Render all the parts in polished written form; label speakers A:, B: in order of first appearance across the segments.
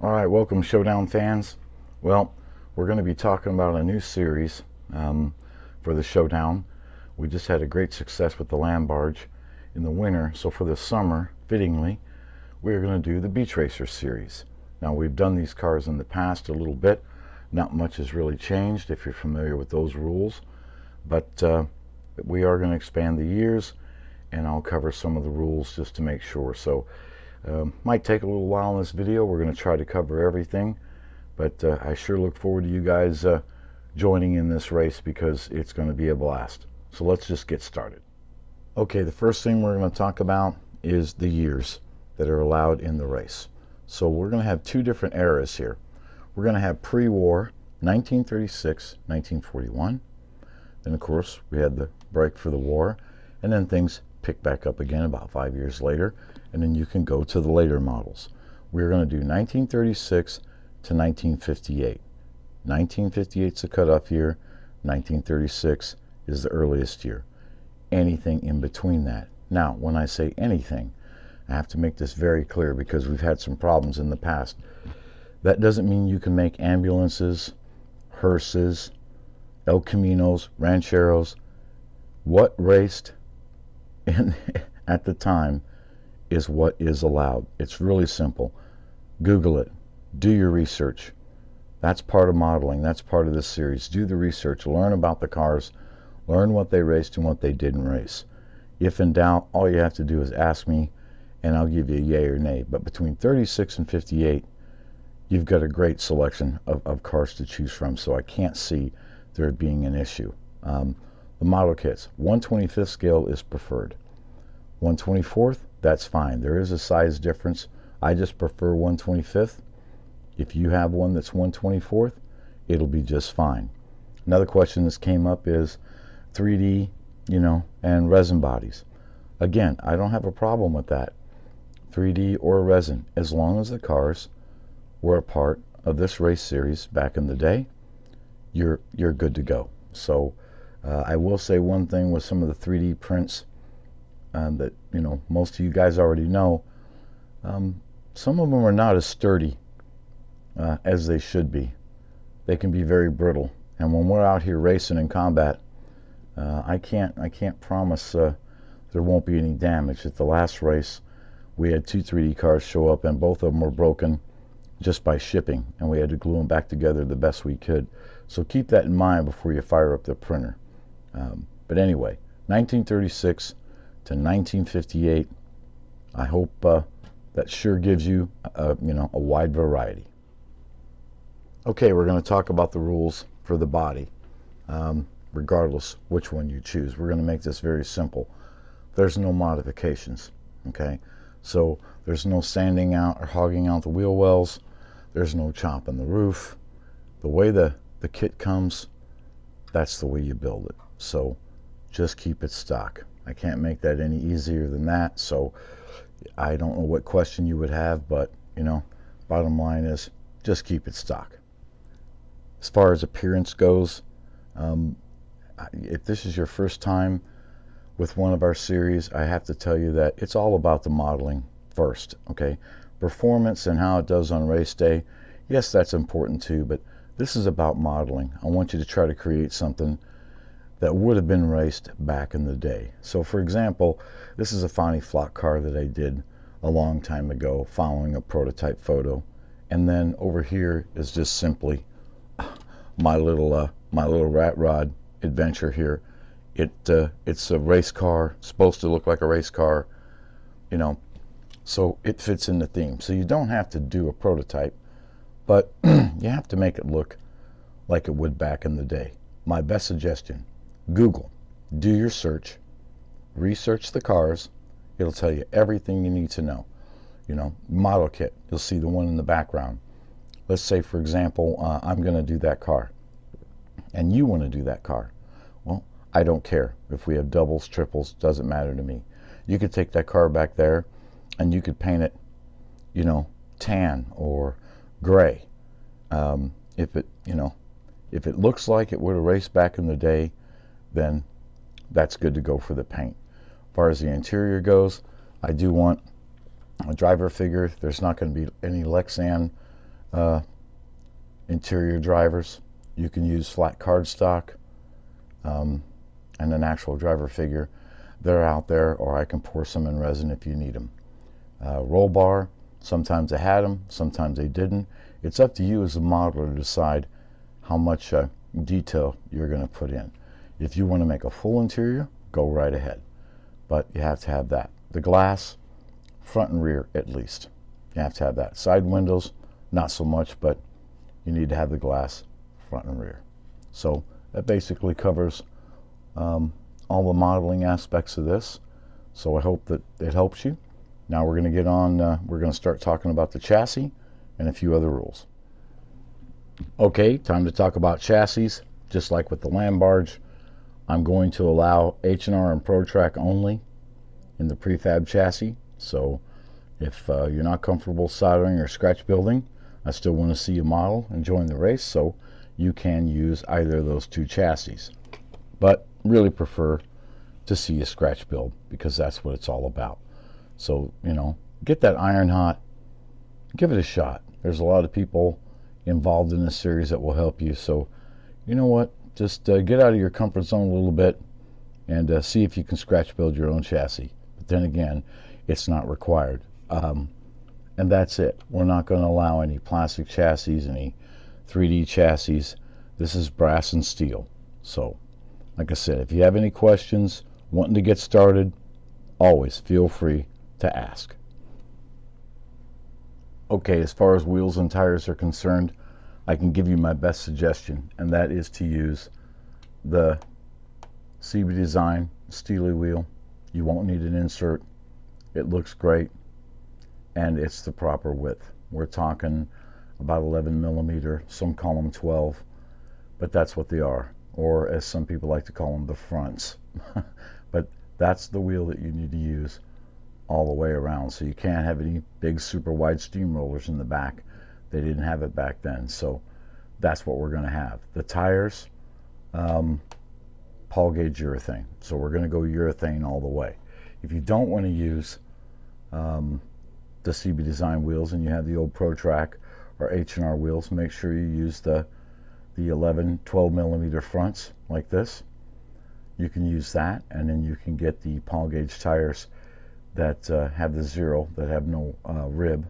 A: All right, welcome Showdown fans. Well, we're going to be talking about a new series for the Showdown. We just had a great success with the land barge in the winter, so for the summer, fittingly, we're going to do the Beach Racer series. Now, we've done these cars in the past a little bit. Not much has really changed if you're familiar with those rules, but we are going to expand the years, and I'll cover some of the rules just to make sure. So might take a little while in this video. We're going to try to cover everything, but I sure look forward to you guys joining in this race because it's going to be a blast. So let's just get started. Okay, the first thing we're going to talk about is the years that are allowed in the race. So we're going to have two different eras here. We're going to have pre-war, 1936, 1941. Then of course we had the break for the war, and then things pick back up again about 5 years later, and then you can go to the later models. We're going to do 1936 to 1958. 1958 is the cutoff year, 1936 is the earliest year. Anything in between that. Now, when I say anything, I have to make this very clear because we've had some problems in the past. That doesn't mean you can make ambulances, hearses, El Caminos, rancheros. What raced at the time is what is allowed. It's really simple. Google it. Do your research. That's part of modeling. That's part of this series. Do the research. Learn about the cars. Learn what they raced and what they didn't race. If in doubt, all you have to do is ask me, and I'll give you a yay or nay. But between 36 and 58, you've got a great selection of cars to choose from, so I can't see there being an issue. The model kits, 125th scale is preferred. 124th, that's fine. There is a size difference. I just prefer 125th. If you have one that's 124th, it'll be just fine. Another question that's came up is 3D, and resin bodies. Again, I don't have a problem with that. 3D or resin, as long as the cars were a part of this race series back in the day, you're good to go. So I will say one thing with some of the 3D prints that most of you guys already know. Some of them are not as sturdy as they should be. They can be very brittle, and when we're out here racing in combat, I can't promise there won't be any damage. At the last race, we had two 3D cars show up, and both of them were broken just by shipping, and we had to glue them back together the best we could. So keep that in mind before you fire up the printer. But anyway, 1936 to 1958. I hope that sure gives you a wide variety. Okay, we're going to talk about the rules for the body. Regardless which one you choose, we're going to make this very simple. There's no modifications. Okay, so there's no sanding out or hogging out the wheel wells. There's no chopping the roof. The way the kit comes, that's the way you build it. So just keep it stock. I can't make that any easier than that. So I don't know what question you would have, but bottom line is just keep it stock. As far as appearance goes, if this is your first time with one of our series, I have to tell you that it's all about the modeling first. Okay, performance and how it does on race day, yes, that's important too, but this is about modeling. I want you to try to create something that would have been raced back in the day. So for example, this is a Fonny Flock car that I did a long time ago following a prototype photo, and then over here is just simply my little rat rod adventure here. It's a race car, supposed to look like a race car, so it fits in the theme. So you don't have to do a prototype, but you have to make it look like it would back in the day. My best suggestion, Google, do your search, research the cars. It'll tell you everything you need to know. Model kit, you'll see the one in the background. Let's say, for example, I'm going to do that car, and you want to do that car. Well, I don't care. If we have doubles, triples, doesn't matter to me. You could take that car back there, and you could paint it, tan or gray. If it looks like it would have raced back in the day, then that's good to go for the paint. As far as the interior goes, I do want a driver figure. There's not going to be any Lexan uh, interior drivers. You can use flat cardstock and an actual driver figure. They're out there, or I can pour some in resin if you need them. Roll bar, sometimes they had them, sometimes they didn't. It's up to you as a modeler to decide how much detail you're going to put in. If you want to make a full interior, go right ahead. But you have to have that. The glass, front and rear at least. You have to have that. Side windows, not so much, but you need to have the glass front and rear. So that basically covers all the modeling aspects of this. So I hope that it helps you. Now we're going to get on, we're going to start talking about the chassis and a few other rules. Okay, time to talk about chassis. Just like with the land barge, I'm going to allow H&R and ProTrack only in the prefab chassis. So if you're not comfortable soldering or scratch building, I still want to see you model and join the race, so you can use either of those two chassis. But really prefer to see you scratch build, because that's what it's all about. So, you know, get that iron hot, give it a shot. There's a lot of people involved in this series that will help you. So, you know what, just get out of your comfort zone a little bit and see if you can scratch build your own chassis. But then again, it's not required. And that's it. We're not going to allow any plastic chassis, any 3D chassis. This is brass and steel. So, like I said, if you have any questions, wanting to get started, always feel free to ask. Okay, as far as wheels and tires are concerned, I can give you my best suggestion, and that is to use the CB Design Steely wheel. You won't need an insert. It looks great, and it's the proper width. We're talking about 11 millimeter, some call them 12, but that's what they are, or as some people like to call them, the fronts. But that's the wheel that you need to use all the way around. So you can't have any big super wide steamrollers in the back. They didn't have it back then, so that's what we're going to have. The tires, Paul gauge urethane, so we're going to go urethane all the way. If you don't want to use the CB Design wheels and you have the old ProTrack or H&R wheels, make sure you use the 12 millimeter fronts like this. You can use that, and then you can get the Paul gauge tires that have the zero, that have no rib,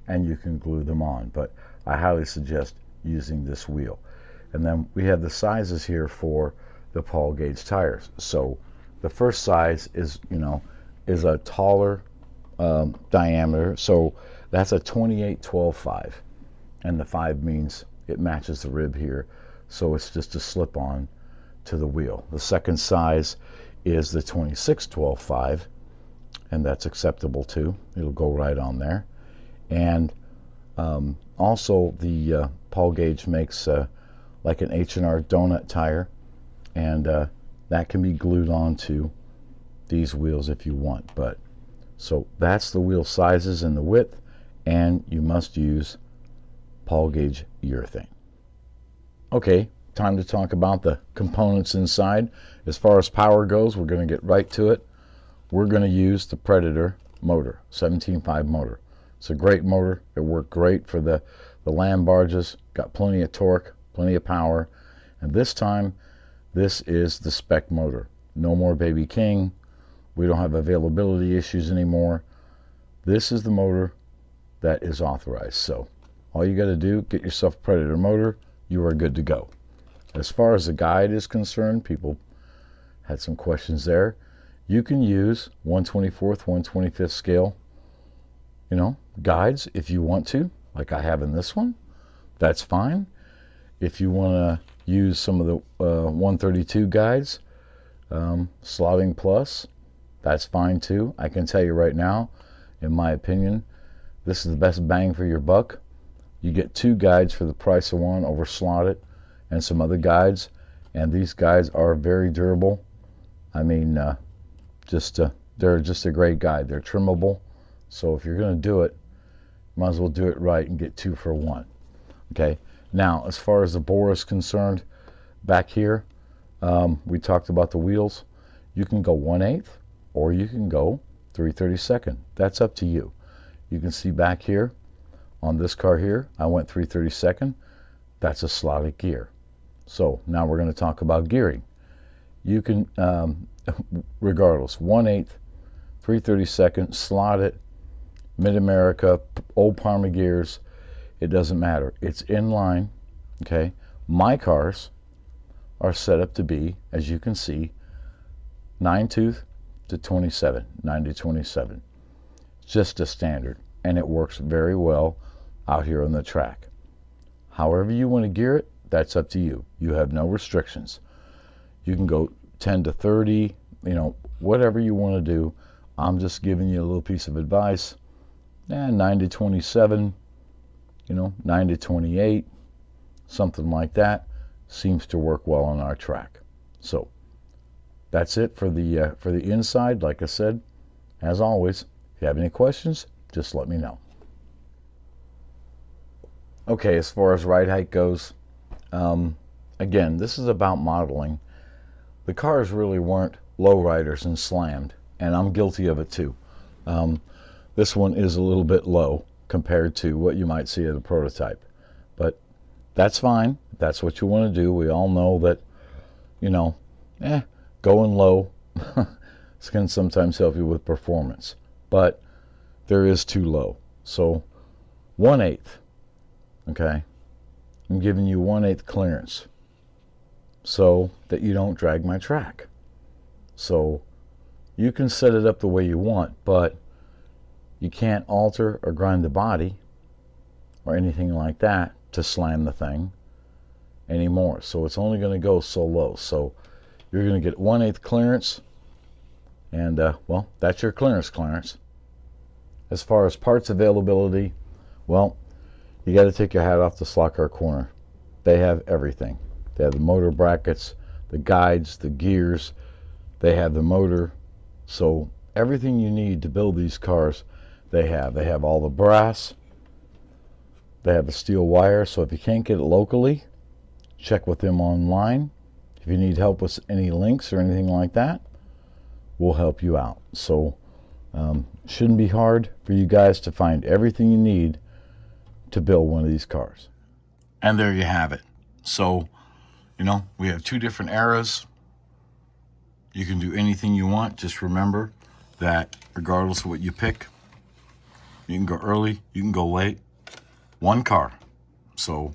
A: and you can glue them on. But I highly suggest using this wheel. And then we have the sizes here for the Paul gauge tires. So the first size is, you know, is a taller diameter. So that's a 28-12-5, and the 5 means it matches the rib here. So it's just a slip on to the wheel. The second size is the 26-12-5, and that's acceptable too. It'll go right on there. And also the Paul gauge makes like an H&R donut tire, and that can be glued onto these wheels if you want. But so that's the wheel sizes and the width, and you must use Paul gauge urethane. Okay, time to talk about the components inside. As far as power goes, we're going to get right to it. We're going to use the Predator motor, 17.5 motor. It's a great motor. It worked great for the land barges. Got plenty of torque, plenty of power. And this time, this is the spec motor. No more Baby King. We don't have availability issues anymore. This is the motor that is authorized. So all you got to do, get yourself a Predator motor. You are good to go. As far as the guide is concerned, people had some questions there. You can use 1/24th, 1/25th scale, you know, guides if you want to, like I have in this one. That's fine. If you want to use some of the 132 guides, slotting plus, that's fine too. I can tell you right now, in my opinion, this is the best bang for your buck. You get 2 guides for the price of 1 over slotted and some other guides, and these guides are very durable. I mean, they're just a great guide. They're trimmable, so if you're going to do it, might as well do it right and get 2 for 1. Okay. Now, as far as the bore is concerned, back here, we talked about the wheels. You can go 1/8 or you can go 3/32. That's up to you. You can see back here, On this car here, I went 3/32. That's a slotted gear. So now we're going to talk about gearing. You can, regardless, 1/8, 3/32, slotted, Mid-America, old Parma gears, it doesn't matter. It's in line, okay? My cars are set up to be, as you can see, 9-tooth to 27, 9 to 27. Just a standard, and it works very well out here on the track. However you want to gear it, that's up to you. You have no restrictions. You can go 10 to 30, whatever you want to do. I'm just giving you a little piece of advice. 9 to 27, 9 to 28, something like that seems to work well on our track. So that's it for the inside. Like I said, as always, if you have any questions, just let me know. Okay, as far as ride height goes, again, this is about modeling. The cars really weren't low riders and slammed, and I'm guilty of it too. This one is a little bit low compared to what you might see at a prototype, but that's fine. If that's what you want to do. We all know that, going low can sometimes help you with performance, but there is too low. So 1/8. Okay, I'm giving you 1/8 clearance so that you don't drag my track. So you can set it up the way you want, but you can't alter or grind the body or anything like that to slam the thing anymore. So it's only going to go so low. So you're going to get 1/8 clearance, and well, that's your clearance. As far as parts availability, well, you got to take your hat off to Slot Car Corner. They have everything. They have the motor brackets, the guides, the gears. They have the motor. So everything you need to build these cars, they have. They have all the brass. They have the steel wire. So if you can't get it locally, check with them online. If you need help with any links or anything like that, we'll help you out. So shouldn't be hard for you guys to find everything you need to build one of these cars. And there you have it. So, we have two different eras. You can do anything you want. Just remember that regardless of what you pick, you can go early, you can go late. One car. So,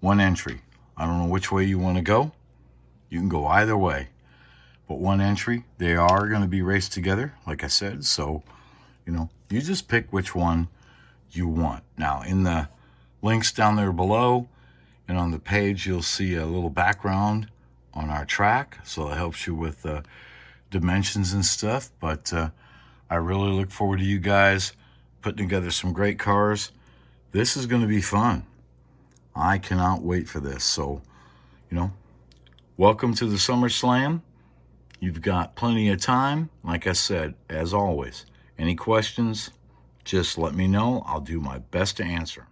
A: one entry. I don't know which way you want to go. You can go either way. But one entry. They are going to be raced together, like I said. So, you just pick which one you want. Now, in the links down there below and on the page, you'll see a little background on our track, so it helps you with dimensions and stuff. But I really look forward to you guys putting together some great cars. This is going to be fun. I cannot wait for this. So, welcome to the SummerSlam. You've got plenty of time. Like I said, as always, any questions, just let me know. I'll do my best to answer.